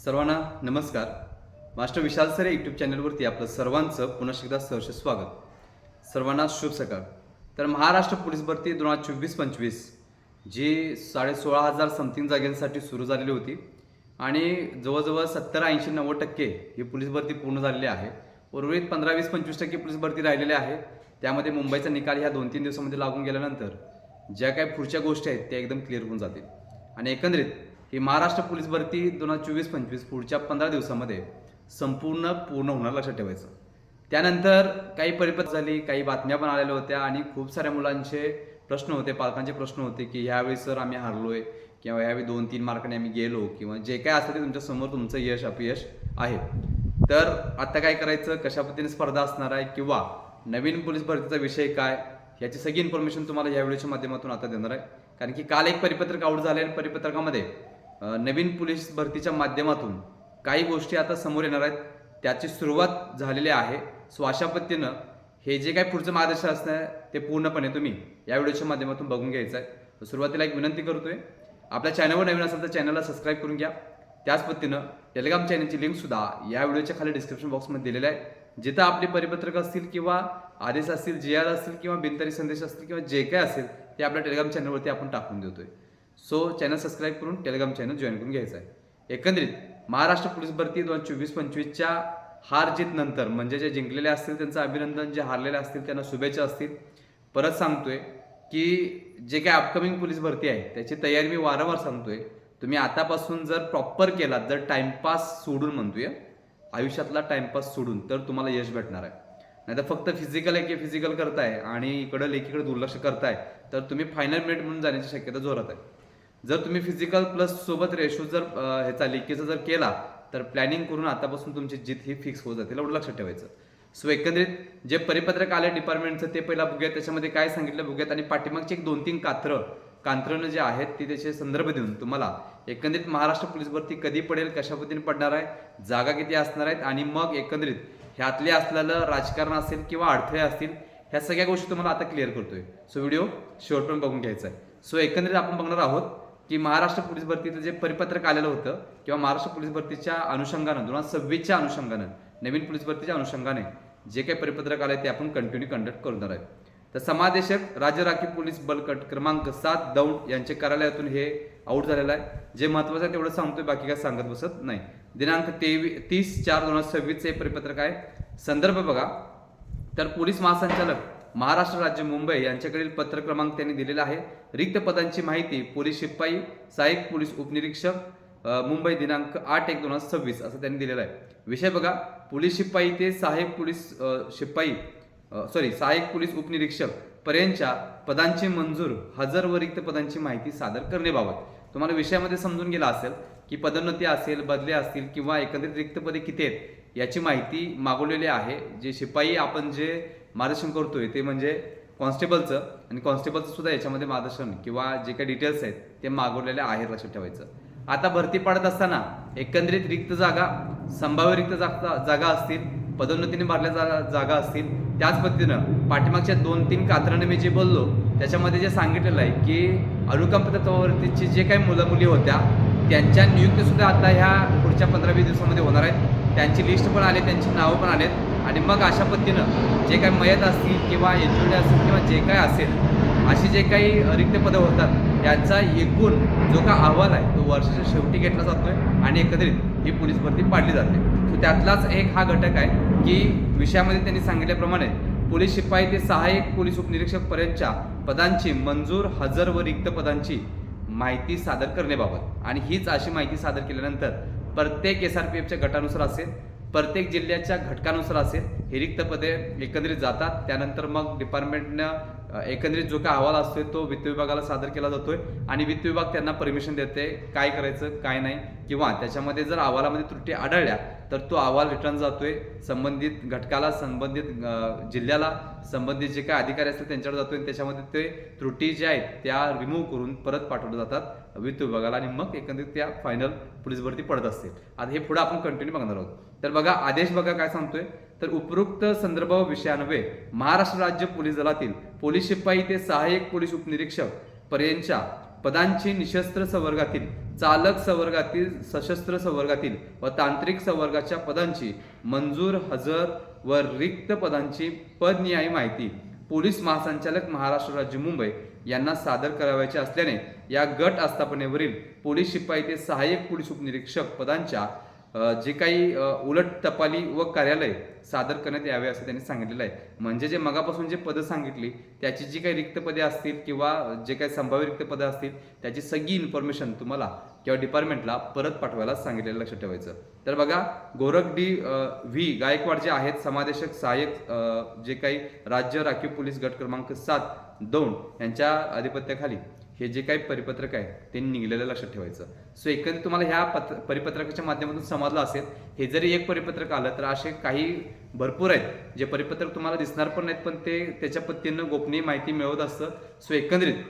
सर्वांना नमस्कार. मास्टर विशाल sir YouTube चॅनलवरती आपलं सर्वांचं पुन्हा एकदा सहर्ष स्वागत. सर्वांना शुभ सकाळ. तर महाराष्ट्र पोलीस भरती 2024-25 जी 16,500 समथिंग जागांसाठी सुरू झालेली होती आणि जवळजवळ 70-80-90% ही पोलीस भरती पूर्ण झालेली आहे. उर्वरित 15-20-25% पोलीस भरती राहिलेली आहे. त्यामध्ये मुंबईचा निकाल ह्या 2-3 दिवसामध्ये लागून गेल्यानंतर ज्या काही पुढच्या गोष्टी आहेत त्या एकदम क्लिअर होऊन जातील आणि एकंदरीत ही महाराष्ट्र पोलीस भरती 2024-25 पुढच्या 15 दिवसामध्ये पूर्ण होणार, लक्षात ठेवायचं. त्यानंतर काही परिपत्र झाली, काही बातम्या पण आलेल्या होत्या आणि खूप साऱ्या मुलांचे प्रश्न होते, पालकांचे प्रश्न होते की ह्यावेळी सर आम्ही हारलोय किंवा ह्यावेळी 2-3 मार्काने आम्ही गेलो किंवा जे काय असेल ते तुमच्या समोर तुमचं यश अपयश आहे. तर आता काय करायचं, कशा पद्धतीने स्पर्धा असणार आहे किंवा नवीन पोलीस भरतीचा विषय काय, याची सगळी इन्फॉर्मेशन तुम्हाला या व्हिडिओच्या माध्यमातून आता देणार आहे. कारण की काल एक परिपत्रक आउट झाले आणि परिपत्रकामध्ये नवीन पोलीस भरतीच्या माध्यमातून काही गोष्टी आता समोर येणार आहेत, त्याची सुरुवात झालेली आहे. सो अशा पद्धतीनं हे जे काही पुढचं मार्गदर्शन असणार ते पूर्णपणे तुम्ही या व्हिडिओच्या माध्यमातून बघून घ्यायचं आहे. सुरुवातीला एक विनंती करतोय, आपल्या चॅनलवर नवीन असेल तर चॅनलला सबस्क्राईब करून घ्या. त्याच पद्धतीनं टेलिग्राम चॅनलची लिंकसुद्धा या व्हिडिओच्या खाली डिस्क्रिप्शन बॉक्समध्ये दिलेलं आहे, जिथं आपली परिपत्रक असतील किंवा आदेश असतील, GR असतील किंवा बिनतारी संदेश असतील किंवा जे काय असेल ते आपल्या टेलिग्राम चॅनलवरती आपण टाकून देतोय. सो चॅनल सबस्क्राईब करून टेलिग्राम चॅनल जॉईन करून घ्यायचं आहे. एकंदरीत महाराष्ट्र पोलीस भरती 2024-25च्या हार जीत नंतर म्हणजे जे जिंकलेले असतील त्यांचं अभिनंदन, जे हारलेले असतील त्यांना शुभेच्छा असतील. परत सांगतोय की जे काही अपकमिंग पोलीस भरती आहे त्याची तयारी मी वारंवार सांगतोय, तुम्ही आतापासून जर प्रॉपर केलात, जर टाइमपास सोडून, म्हणतोय आयुष्यातला टाइमपास सोडून, तर तुम्हाला यश भेटणार आहे. नाही तर फक्त फिजिकल आहे की फिजिकल करताय आणि इकडं लेखीकडे दुर्लक्ष करताय तर तुम्ही फायनल मिनिट म्हणून जाण्याची शक्यता जोरात आहे. जर तुम्ही फिजिकल प्लस सोबत रेशो जर ह्याचा लेखीचा जर केला तर प्लॅनिंग करून आतापासून तुमची जीत ही फिक्स होत जाते, एवढं लक्षात ठेवायचं. सो एकंदरीत जे परिपत्रक आले डिपार्टमेंटचं ते पहिला बघूयात, त्याच्यामध्ये काय सांगितलं बघूयात आणि पाठीमागची एक 2-3 कांत्रनं जे आहेत ती त्याचे संदर्भ देऊन तुम्हाला एकंदरीत महाराष्ट्र पोलीस भरती कधी पडेल, कशा पद्धतीने पडणार आहे, जागा किती असणार आहेत आणि मग एकंदरीत ह्यातले असलेलं राजकारण असेल किंवा अडथळे असतील, ह्या सगळ्या गोष्टी तुम्हाला आता क्लिअर करतोय. सो व्हिडिओ शेवटपर्यंत बघून घ्यायचा आहे. सो एकंदरीत आपण बघणार आहोत की महाराष्ट्र पोलीस भरतीचं जे परिपत्रक आलेलं होतं किंवा महाराष्ट्र पोलीस भरतीच्या अनुषंगानं 2026च्या अनुषंगानं नवीन पोलीस भरतीच्या अनुषंगाने जे काही परिपत्रक आले ते आपण कंटिन्यू कंडक्ट करणार आहे. तर समादेशक राज्य राखीव पोलीस बलकट क्रमांक 7 दौंड यांच्या कार्यालयातून हे आउट झालेलं आहे. जे महत्त्वाचं आहे तेवढं सांगतोय, बाकी काय सांगत बसत नाही. दिनांक 30/4/2026 हे परिपत्रक आहे. संदर्भ बघा, तर पोलीस महासंचालक महाराष्ट्र राज्य मुंबई यांच्याकडील पत्र क्रमांक त्यांनी दिलेला आहे. रिक्त पदांची माहिती पोलीस शिपाई, सहाय्यक पोलीस उपनिरीक्षक मुंबई दिनांक 8/1/2026 असं त्यांनी दिलेलं आहे. विषय बघा, पोलीस शिपाई ते सहाय्यक पोलीस उपनिरीक्षक पर्यंतच्या पदांची मंजूर, हजर व रिक्त पदांची माहिती सादर करण्याबाबत. तुम्हाला विषयामध्ये समजून गेला असेल की पदोन्नती असेल, बदल्या असतील किंवा एकंदरीत रिक्त पदे किती आहेत याची माहिती मागवलेली आहे. जे शिपाई आपण जे मार्गदर्शन करतोय ते म्हणजे कॉन्स्टेबलचं, आणि कॉन्स्टेबलचं सुद्धा याच्यामध्ये मार्गदर्शन किंवा जे काही डिटेल्स आहेत ते मागवलेले आहेत, लक्षात ठेवायचं. आता भरती पाडत असताना एकंदरीत रिक्त जागा, संभाव्य रिक्त जागा असतील, पदोन्नतीने भरल्या जागा असतील. त्याच पद्धतीनं पाठीमागच्या 2-3 कात्राने मी जे बोललो त्याच्यामध्ये जे सांगितलेलं आहे की अनुकंप तत्वावरतीची जे काही मुलं मुली होत्या त्यांच्या नियुक्तीसुद्धा आता ह्या पुढच्या 15-20 दिवसामध्ये होणार आहेत. त्यांची लिस्ट पण आली, त्यांची नावं पण आलेत आणि मग अशा पद्धतीनं जे काही मयत असतील किंवा एज्युडी असतील किंवा जे काय असेल अशी जे काही रिक्त पदं होतात त्यांचा एकूण जो का अहवाल आहे तो वर्षाच्या शेवटी घेतला जातोय आणि एकंदरीत ही पोलीस भरती पाडली जाते. सो त्यातलाच एक हा घटक आहे की विषयामध्ये त्यांनी सांगितल्याप्रमाणे पोलीस शिपाई ते सहाय्यक पोलीस उपनिरीक्षक पर्यंतच्या पदांची मंजूर, हजर व रिक्त पदांची माहिती सादर करण्याबाबत. आणि हीच अशी माहिती सादर केल्यानंतर प्रत्येक SRPFच्या गटानुसार असेल, प्रत्येक जिल्ह्याच्या घटकानुसार असेल, ही रिक्त पदे एकंदरीत जातात. त्यानंतर मग डिपार्टमेंटनं एकंदरीत जो काय अहवाल असतोय तो वित्त विभागाला सादर केला जातोय आणि वित्त विभाग त्यांना परमिशन देते काय करायचं काय नाही, किंवा त्याच्यामध्ये जर अहवालामध्ये त्रुटी आढळल्या तर तो अहवाल रिटर्न जातोय संबंधित घटकाला, संबंधित जिल्ह्याला, संबंधित जे काय अधिकारी असतील त्यांच्याकडे जातोय. त्याच्यामध्ये ते त्रुटी ज्या आहेत त्या रिमूव्ह करून परत पाठवल्या जातात वित्त विभागाला आणि मग एकंदरीत त्या फायनल पोलीस भरती पडत असते. आता हे पुढे आपण कंटिन्यू बघणार आहोत. तर बघा आदेश बघा काय सांगतोय, तर उपरोक्त संदर्भ विषयान्वये महाराष्ट्र राज्य पोलीस दलातील पोलीस शिपाई ते सहाय्यक पोलीस उपनिरीक्षक पर्यंतच्या पदांची निशस्त्र संवर्गातील चालक संवर्गातील, सशस्त्र संवर्गातील व तांत्रिक संवर्गाच्या पदांची मंजूर, हजर व रिक्त पदांची पदनिहाय माहिती पोलीस महासंचालक महाराष्ट्र राज्य मुंबई यांना सादर करावयाचे असल्याने या गट आस्थापनेवरील पोलीस शिपाई ते सहाय्यक पोलीस उपनिरीक्षक पदांच्या जे काही उलट टपाली व कार्यालय सादर करण्यात यावे असं त्यांनी सांगितलेलं आहे. म्हणजे जे मगापासून जे पदं सांगितली त्याची जी काही रिक्त पदे असतील किंवा जे काही संभाव्य रिक्त पदं असतील त्याची सगळी इन्फॉर्मेशन तुम्हाला किंवा डिपार्टमेंटला परत पाठवायला सांगितलेलं, लक्षात ठेवायचं. तर बघा, गोरख डी व्ही गायकवाड जे आहेत समादेशक सहाय्यक जे काही राज्य राखीव पोलीस गट क्रमांक 7-2 यांच्या अधिपत्याखाली हे जे काही परिपत्रक आहे ते निघलेलं, लक्षात ठेवायचं. सो एकंदरीत तुम्हाला ह्या परिपत्रकाच्या माध्यमातून समजलं असेल. हे जरी एक परिपत्रक आलं तर असे काही भरपूर आहेत जे परिपत्रक तुम्हाला दिसणार पण नाहीत, पण ते त्याच्या पद्धतीनं गोपनीय माहिती मिळवत असतं. सो एकंदरीत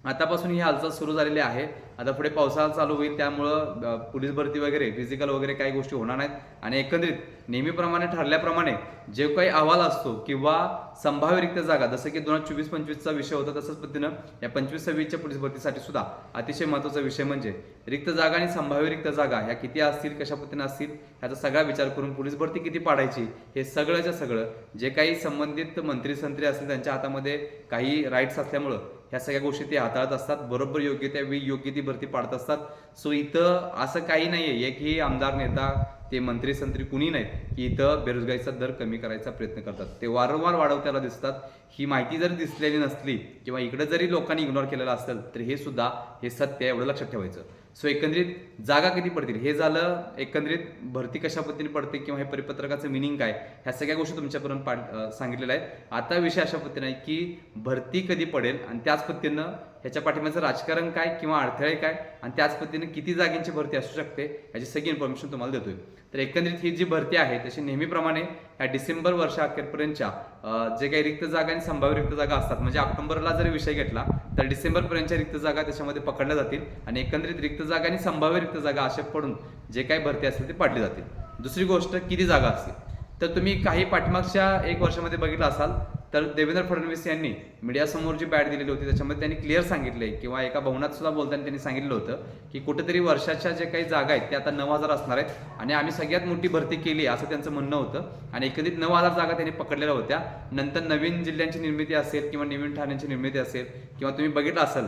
आतापासून ही हालचाल सुरू झालेली आहे. आता पुढे पावसाळा चालू होईल, त्यामुळं पोलीस भरती वगैरे फिजिकल वगैरे काही गोष्टी होणार नाहीत. आणि एकंदरीत नेहमीप्रमाणे ठरल्याप्रमाणे जे काही अहवाल असतो किंवा संभाव्य रिक्त जागा, जसं की 2024-25चा विषय होता, तसंच पद्धतीनं या 25-26च्या पोलीस भरतीसाठी सुद्धा अतिशय महत्त्वाचा विषय म्हणजे रिक्त जागा आणि संभाव्य रिक्त जागा ह्या किती असतील, कशा पद्धतीने असतील ह्याचा सगळा विचार करून पोलीस भरती किती पाडायची हे सगळंच्या सगळं जे काही संबंधित मंत्री संत्री असतील त्यांच्या हातामध्ये काही राईट्स असल्यामुळं ह्या सगळ्या गोष्टी ते हाताळत असतात. बरोबर योग्य त्या वेळी योग्य ती भरती पाडत असतात. सो इथं असं काही नाहीये एकही आमदार नेता ते मंत्री संत्री कुणी नाहीत की इथं बेरोजगारीचा दर कमी करायचा प्रयत्न करतात. ते वारंवार वाढवताना दिसतात. ही माहिती जरी दिसलेली नसली किंवा इकडे जरी लोकांनी इग्नोर केलेलं असेल तर हे सुद्धा हे सत्य आहे, एवढं लक्षात ठेवायचं. सो एकंदरीत जागा किती पडतील हे झालं, एकंदरीत भरती कशा पद्धतीने पडते किंवा हे परिपत्रकाचं मिनिंग काय ह्या सगळ्या गोष्टी तुमच्यापर्यंत सांगितलेल्या आहेत. आता विषय अशा पद्धतीने आहे की भरती कधी पडेल आणि त्याच पद्धतीनं ह्याच्या पाठीमागचं राजकारण काय किंवा अडथळे काय आणि त्याच पद्धतीने किती जागेची भरती असू शकते याची सगळी इन्फॉर्मेशन तुम्हाला देतोय. तर एकंदरीत ही जी भरती आहे तशी नेहमीप्रमाणे ह्या डिसेंबर वर्षाअखेरपर्यंतच्या जे काही रिक्त जागा आणि संभाव्य रिक्त जागा असतात, म्हणजे ऑक्टोबरला जरी विषय घेतला तर डिसेंबरपर्यंतच्या रिक्त जागा त्याच्यामध्ये पकडल्या जातील आणि एकंदरीत रिक्त जागा आणि संभाव्य रिक्त जागा अशा पडून जे काही भरती असेल ते पाडली जातील. दुसरी गोष्ट, किती जागा असतील तर तुम्ही काही पाठीमागच्या 1 वर्षामध्ये बघितलं असाल तर देवेंद्र फडणवीस यांनी मीडियासमोर जी बॅट दिलेली होती त्याच्यामध्ये त्यांनी क्लिअर सांगितले किंवा एका भवनात सुद्धा बोलताना त्यांनी सांगितलं होतं की कुठेतरी वर्षाच्या जे काही जागा आहेत ते आता 9,000 असणार आहेत आणि आम्ही सगळ्यात मोठी भरती केली असं त्यांचं म्हणणं होतं. आणि एकंदरीत 9,000 जागा त्यांनी पकडलेल्या होत्या. नंतर नवीन जिल्ह्यांची निर्मिती असेल किंवा नवीन ठाण्यांची निर्मिती असेल किंवा तुम्ही बघितलं असेल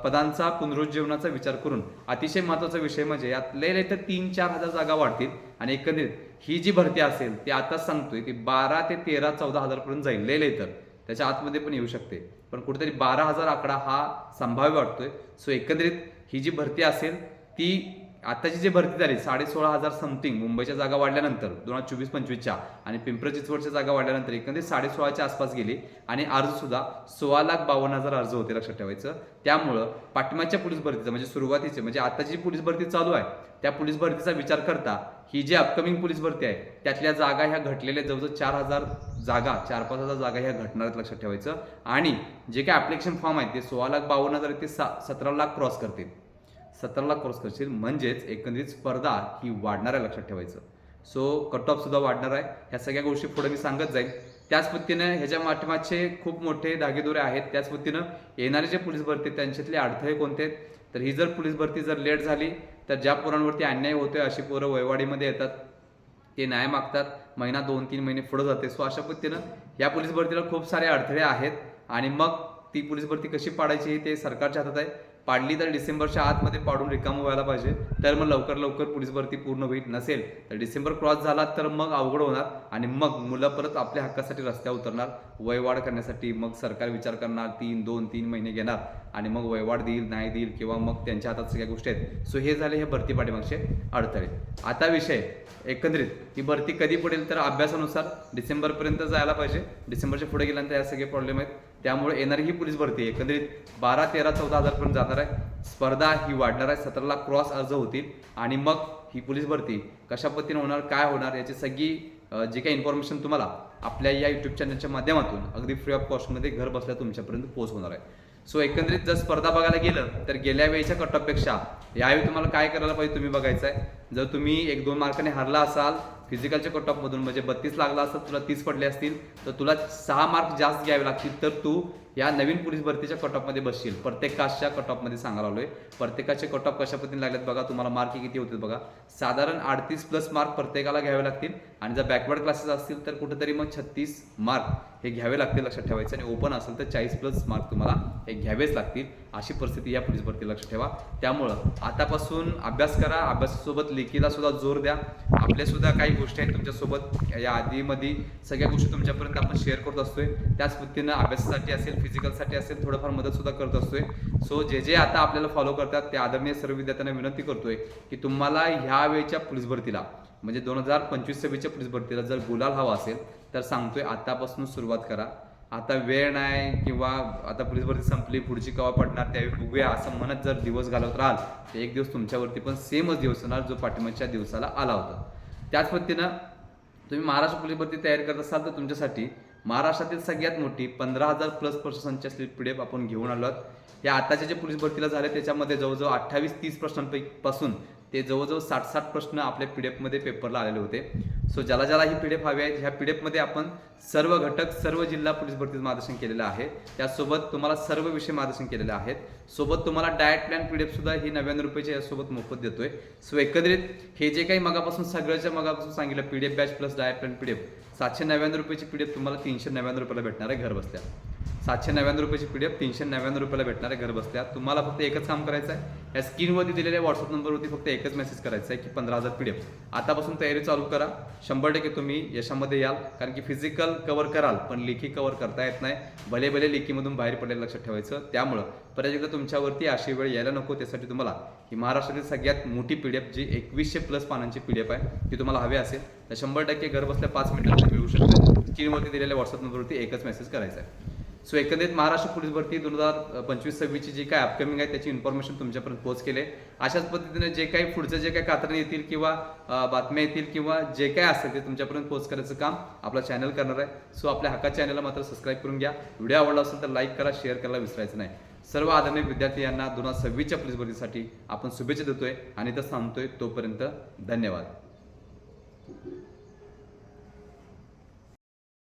पदांचा पुनरुज्जीवनाचा विचार करून अतिशय महत्त्वाचा विषय म्हणजे यात लय तर 3-4 हजार जागा वाढतील आणि एकंदरीत ही जी भरती असेल ती आताच सांगतोय ती 12 ते 13-14 हजार पर्यंत जाईल. लय तर त्याच्या आतमध्ये पण येऊ शकते, पण कुठेतरी 12,000 आकडा हा संभाव्य वाटतोय. सो एकंदरीत ही जी भरती असेल ती आताची जी भरती झाली 16,500 समथिंग मुंबईच्या जागा वाढल्यानंतर 2024-25च्या आणि पिंपरी चिंचवडच्या जागा वाढल्यानंतर एकंदरीत 16,500च्या आसपास गेली आणि अर्ज सुद्धा 16,52,000 अर्ज होते, लक्षात ठेवायचं. त्यामुळं पाठिंबाच्या पोलीस भरतीचं म्हणजे सुरुवातीचे म्हणजे आताची जी पोलीस भरती चालू आहे त्या पोलीस भरतीचा विचार करता ही जी अपकमिंग पोलीस भरती आहे त्यातल्या जागा ह्या घटलेल्या जवळजवळ 4,000 जागा 4-5,000 जागा ह्या घटणार आहेत, लक्षात ठेवायचं. आणि जे काही ॲप्लिकेशन फॉर्म आहेत ते 16,52,000 ते 17 लाख क्रॉस करतील. 17 लाख क्रॉस करतील म्हणजेच एकंदरीत स्पर्धा ही वाढणार आहे, लक्षात ठेवायचं. सो कट ऑफ सुद्धा वाढणार आहे. ह्या सगळ्या गोष्टी पुढे मी सांगत जाईल. त्याच पद्धतीनं ह्याच्या पाठीमागचे खूप मोठे धागेदोरे आहेत. त्याच पद्धतीनं येणारे जे पोलीस भरती त्यांच्यातले अडथळे कोणते आहेत तर ही जर पोलीस भरती जर लेट झाली तर ज्या पोरांवरती अन्याय होतोय अशी पोरं वयवाडीमध्ये येतात, ते न्याय मागतात, महिना 2-3 महिने पुढे जाते. सो अशा पद्धतीनं या पोलीस भरतीला खूप सारे अडथळे आहेत आणि मग ती पोलीस भरती कशी पाडायची ते सरकारच्या हातात आहे. पाडली तर डिसेंबरच्या आतमध्ये पाडून रिकामं व्हायला पाहिजे, तर मग लवकर पोलीस भरती पूर्ण होईल. नसेल तर डिसेंबर क्रॉस झाला तर मग अवघड होणार आणि मग मुलं परत आपल्या हक्कासाठी रस्त्यावर उतरणार. वयवाढ करण्यासाठी मग सरकार विचार करणार, 2-3 महिने घेणार आणि मग वयवाढ देईल नाही देईल किंवा मग त्यांच्या हातात सगळ्या गोष्टी आहेत. सो हे झाले हे भरती पाठीमागचे अडथळे. आता विषय एकंदरीत ही भरती कधी पडेल तर अभ्यासानुसार डिसेंबरपर्यंत जायला पाहिजे. डिसेंबरच्या पुढे गेल्यानंतर या सगळे प्रॉब्लेम आहेत. त्यामुळे येणारी ही पोलीस भरती एकंदरीत 12-13-14 हजार पर्यंत जाणार आहे. स्पर्धा ही वाढणार आहे. 17 लाख क्रॉस अर्ज होतील आणि मग ही पोलीस भरती कशा पद्धतीने होणार काय होणार याची सगळी जी काही इन्फॉर्मेशन तुम्हाला आपल्या या यूट्यूब चॅनलच्या माध्यमातून अगदी फ्री ऑफ कॉस्टमध्ये घर बसल्या तुमच्यापर्यंत पोहोचवणार आहे. सो एकंदरीत जर स्पर्धा बघायला गेलं तर गेल्या वेळेच्या कट ऑफपेक्षा यावेळी तुम्हाला काय करायला पाहिजे तुम्ही बघायचं आहे. जर तुम्ही 1-2 मार्काने हरला असाल फिजिकलच्या कट ऑफमधून म्हणजे 32 लागला असेल तुला 30 पडले असतील तर तुला 6 मार्क जास्त घ्यावे लागतील तर तू या नवीन पोलीस भरतीच्या कट ऑफमध्ये बसशील, प्रत्येक कास्टच्या कट ऑफमध्ये सांगायला आलोय. प्रत्येकाचे कट ऑफ कशा पद्धतीने लागलेत बघा, तुम्हाला मार्क किती होते बघा. साधारण 38+ मार्क प्रत्येकाला घ्यावे लागतील आणि जर बॅकवर्ड क्लासेस असतील तर कुठेतरी मग 36 मार्क हे घ्यावे लागतील, लक्षात ठेवायचं. आणि ओपन असेल तर 40+ मार्क तुम्हाला हे घ्यावेच लागतील. अशी परिस्थिती या पोलीस भरती लक्षात ठेवा. त्यामुळं आतापासून अभ्यास करा, अभ्यासासोबत लेखीला सुद्धा जोर द्या. आपल्या सुद्धा काही गोष्टी आहेत तुमच्यासोबत या आधीमध्ये, सगळ्या गोष्टी तुमच्यापर्यंत आपण शेअर करत असतोय. त्याच पद्धतीनं अभ्यासासाठी असेल, फिजिकलसाठी असेल, थोडंफार मदत सुद्धा करत असतोय. सो जे आता आपल्याला फॉलो करतात त्या आदरणीय सर्व विद्यार्थ्यांना विनंती करतोय की तुम्हाला ह्या वेळच्या पोलीस भरतीला म्हणजे 2025-26च्या पोलीस भरतीला जर गुलाल हवा असेल तर सांगतोय आतापासून सुरुवात करा. आता वेळ नाही किंवा आता पोलीस भरती संपली, पुढची केव्हा पडणार त्यावेळी बघूया असं म्हणत जर दिवस घालवत राहाल तर एक दिवस तुमच्यावरती पण सेमच दिवस होणार जो पाठिंबाच्या दिवसाला आला होता. त्याच पद्धतीनं तुम्ही महाराष्ट्र पोलीस भरती तयारी करत असाल तर तुमच्यासाठी महाराष्ट्रातील सगळ्यात मोठी 15,000+ प्रश्नांची असलेली PDF आपण घेऊन आलो आहोत. या आताच्या जे पोलीस भरतीला झाले त्याच्यामध्ये जवळजवळ 28-30 प्रश्नांपासून ते जवळजवळ 60 प्रश्न आपल्या PDF मध्ये पेपरला आलेले होते. सो ज्याला ही PDF हवी आहे, ह्या PDF मध्ये आपण सर्व घटक, सर्व जिल्हा पोलीस भरतीचं मार्गदर्शन केलेलं आहे. त्यासोबत तुम्हाला सर्व विषय मार्गदर्शन केलेले आहेत. सोबत तुम्हाला डाएट प्लॅन PDF सुद्धा ही 99 रुपयाच्या यासोबत मोफत देतोय. सो एकंदरीत हे जे काही मगापासून सगळ्याच्या मगापासून सांगितलं PDF batch plus diet plan PDF 799 रुपयाची PDF तुम्हाला 399 रुपयाला भेटणार आहे घर बसल्या. 799 रुपयाची PDF 399 रुपयाला भेटणार आहे घर बसल्या. तुम्हाला फक्त एकच काम करायचं आहे, या स्क्रीनवरती दिलेल्या व्हॉट्सअप नंबरवरती फक्त एकच मेसेज करायचा आहे की 15,000 PDF. आतापासून तयारी चालू करा. 100% तुम्ही यशामध्ये याल. कारण की फिजिकल कव्हर कराल पण लेखी कव्हर करता येत नाही. भले लेखीमधून बाहेर पडलेलं लक्षात ठेवायचं. त्यामुळं परत एकदा तुमच्यावरती अशी वेळ यायला नको. त्यासाठी तुम्हाला ही महाराष्ट्रातील सगळ्यात मोठी PDF जी 2100+ पानांची PDF आहे ती तुम्हाला हवी असेल तर 100% घर बसल्या 5 मिनिटात मिळू शकते. स्क्रीनवरती दिलेल्या व्हॉट्सअप नंबरवरती एकच मेसेज करायचा आहे. सो एकंदरीत महाराष्ट्र पोलीस भरती 2025-26ची जी काय अपकमिंग आहे त्याची इन्फॉर्मेशन तुमच्यापर्यंत पोहोच केले. अशाच पद्धतीने जे काही पुढचं जे काही कात्रणे येतील किंवा बातम्या येतील किंवा जे काय असेल ते तुमच्यापर्यंत पोहोच करायचं काम आपला चॅनल करणार आहे. सो आपल्या हक्का चॅनलला मात्र सबस्क्राईब करून घ्या. व्हिडिओ आवडला असेल तर लाईक करा, शेअर करायला विसरायचं नाही. सर्व आदरणीय विद्यार्थी यांना 2026च्या पोलीस भरतीसाठी आपण शुभेच्छा देतोय आणि तर सांगतोय तोपर्यंत धन्यवाद.